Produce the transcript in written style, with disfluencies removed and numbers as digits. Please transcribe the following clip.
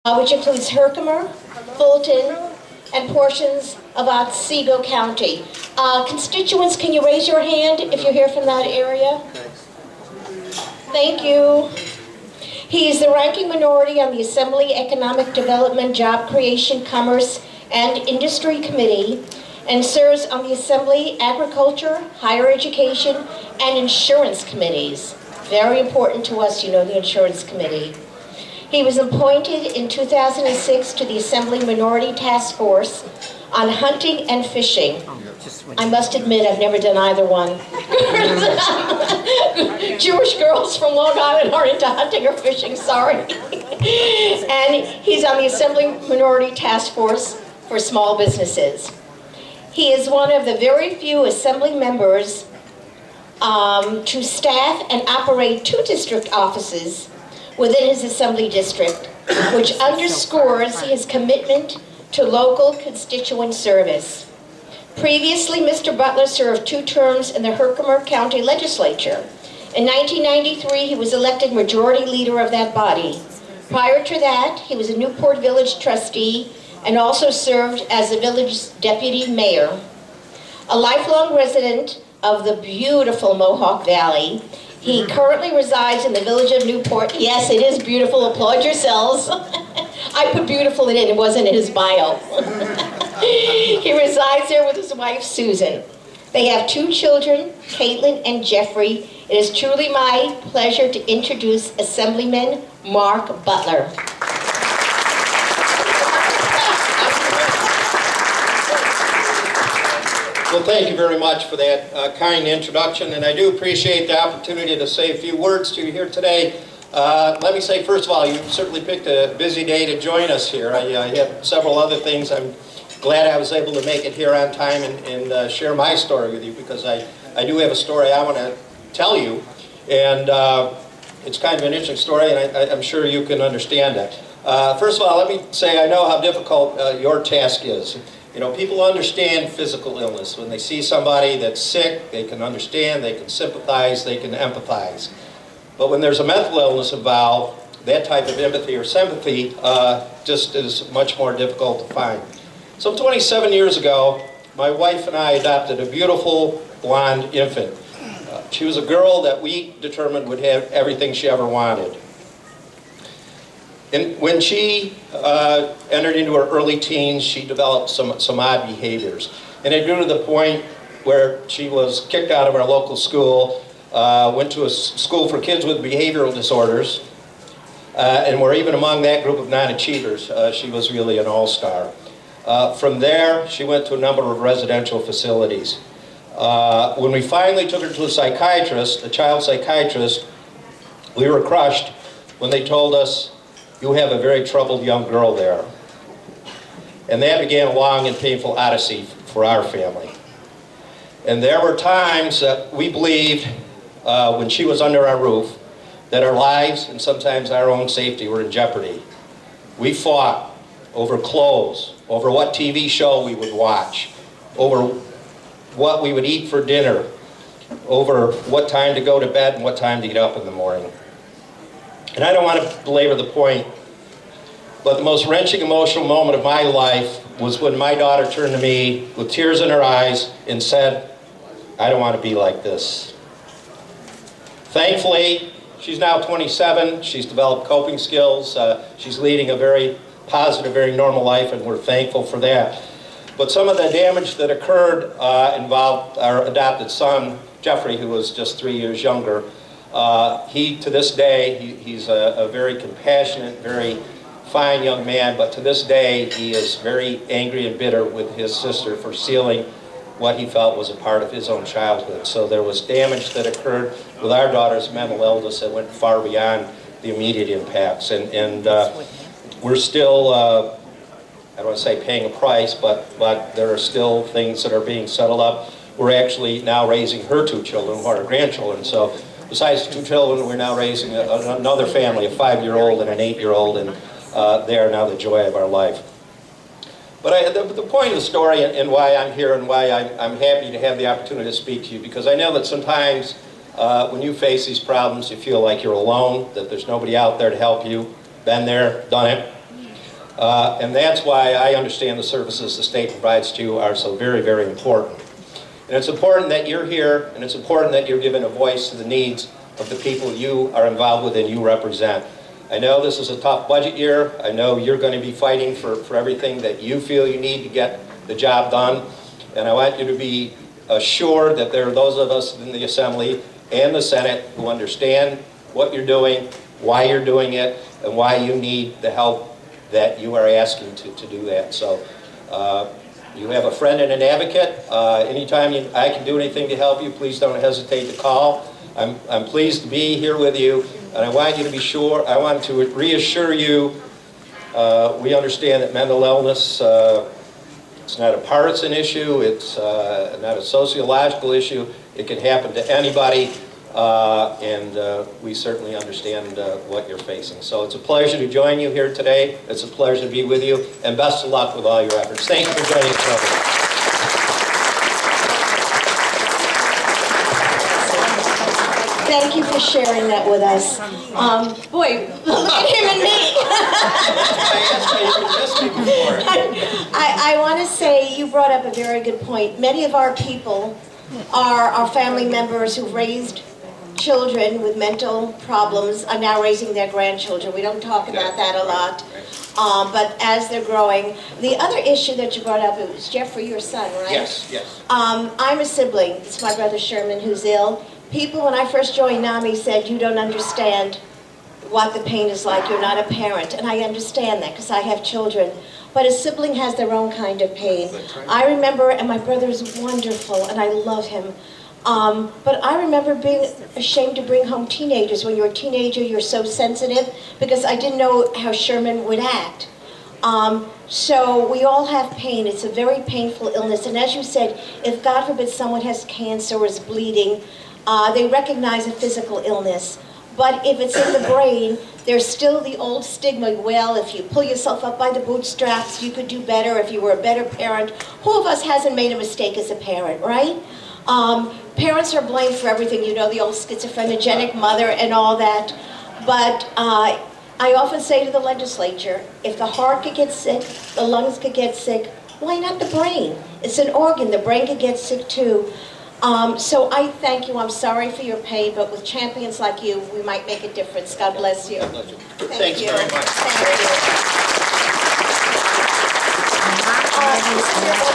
which includes Herkimer, Fulton, and portions of Otsego County. Constituents, can you raise your hand if you're here from that area? Thank you. He is the ranking minority on the Assembly Economic Development, Job Creation, Commerce, and Industry Committee, and serves on the Assembly Agriculture, Higher Education, and Insurance Committees. Very important to us, you know, the Insurance Committee. He was appointed in 2006 to the Assembly Minority Task Force on Hunting and Fishing. I must admit, I've never done either one. Jewish girls from Long Island are into hunting or fishing, sorry. And he's on the Assembly Minority Task Force for Small Businesses. He is one of the very few Assembly members to staff and operate 2 district offices within his Assembly district, which underscores his commitment to local constituent service. Previously, Mr. Butler served 2 terms in the Herkimer County Legislature. In 1993, he was elected majority leader of that body. Prior to that, he was a Newport Village trustee and also served as the village's deputy mayor. A lifelong resident of the beautiful Mohawk Valley, he currently resides in the village of Newport. Yes, it is beautiful. Applaud yourselves. I put beautiful in it. It wasn't in his bio. He resides there with his wife, Susan. They have 2 children, Caitlin and Jeffrey. It is truly my pleasure to introduce Assemblyman Marc Butler. Well, thank you very much for that kind introduction, and I do appreciate the opportunity to say a few words to you here today. Let me say, first of all, you certainly picked a busy day to join us here. I have several other things. I'm glad I was able to make it here on time and share my story with you, because I do have a story I want to tell you, and it's kind of an interesting story, and I'm sure you can understand it. First of all, let me say I know how difficult your task is. You know, people understand physical illness. When they see somebody that's sick, they can understand, they can sympathize, they can empathize. But when there's a mental illness involved, that type of empathy or sympathy just is much more difficult to find. Some 27 years ago, my wife and I adopted a beautiful blonde infant. She was a girl that we determined would have everything she ever wanted. And when she entered into her early teens, she developed some odd behaviors. And it grew to the point where she was kicked out of our local school, went to a school for kids with behavioral disorders, and were even among that group of non-achievers. She was really an all-star. From there, she went to a number of residential facilities. When we finally took her to a psychiatrist, a child psychiatrist, we were crushed when they told us, "You have a very troubled young girl there." And that began a long and painful odyssey for our family. And there were times that we believed, when she was under our roof, that our lives and sometimes our own safety were in jeopardy. We fought over clothes, over what TV show we would watch, over what we would eat for dinner, over what time to go to bed and what time to get up in the morning. And I don't want to belabor the point, but the most wrenching emotional moment of my life was when my daughter turned to me with tears in her eyes and said, "I don't want to be like this." Thankfully, she's now 27. She's developed coping skills. She's leading a very positive, very normal life, and we're thankful for that. But some of the damage that occurred involved our adopted son, Jeffrey, who was just 3 years younger. He, to this day, he's a very compassionate, very fine young man, but to this day, he is very angry and bitter with his sister for stealing what he felt was a part of his own childhood. So there was damage that occurred with our daughter's mental illness that went far beyond the immediate impacts. And we're still, I don't want to say paying a price, but there are still things that are being settled up. We're actually now raising her 2 children, who are our grandchildren. So besides 2 children, we're now raising another family, a 5-year-old and an 8-year-old, and they are now the joy of our life. But the point of the story and why I'm here and why I'm happy to have the opportunity to speak to you, because I know that sometimes when you face these problems, you feel like you're alone, that there's nobody out there to help you. Been there, done it. And that's why I understand the services the state provides to you are so very, very important. And it's important that you're here, and it's important that you're giving a voice to the needs of the people you are involved with and you represent. I know this is a tough budget year. I know you're going to be fighting for everything that you feel you need to get the job done. And I want you to be assured that there are those of us in the Assembly and the Senate who understand what you're doing, why you're doing it, and why you need the help that you are asking to do that. So you have a friend and an advocate. Anytime I can do anything to help you, please don't hesitate to call. I'm pleased to be here with you, and I want you to be sure, I want to reassure you, we understand that mental illness, it's not a partisan issue, it's not a sociological issue. It can happen to anybody, and we certainly understand what you're facing. So it's a pleasure to join you here today. It's a pleasure to be with you, and best of luck with all your efforts. Thank you for joining us. Thank you for sharing that with us. Boy, look at him and me. I want to say you brought up a very good point. Many of our people are our family members who've raised children with mental problems are now raising their grandchildren. We don't talk about that a lot. But as they're growing, the other issue that you brought up, it was Jeffrey, your son, right? Yes, yes. I'm a sibling. It's my brother Sherman who's ill. People, when I first joined NAMI, said, you don't understand what the pain is like. You're not a parent. And I understand that because I have children. But a sibling has their own kind of pain. I remember, and my brother is wonderful, and I love him. But I remember being ashamed to bring home teenagers. When you're a teenager, you're so sensitive because I didn't know how Sherman would act. So we all have pain. It's a very painful illness. And as you said, if God forbid someone has cancer or is bleeding, they recognize a physical illness. But if it's in the brain, there's still the old stigma, well, if you pull yourself up by the bootstraps, you could do better if you were a better parent. Who of us hasn't made a mistake as a parent, right? Parents are blamed for everything, you know, the old schizophrenic mother and all that. But I often say to the legislature, if the heart could get sick, the lungs could get sick, why not the brain? It's an organ, the brain could get sick too. So I thank you. I'm sorry for your pain, but with champions like you, we might make a difference. God bless you. Thanks very much. Thank you.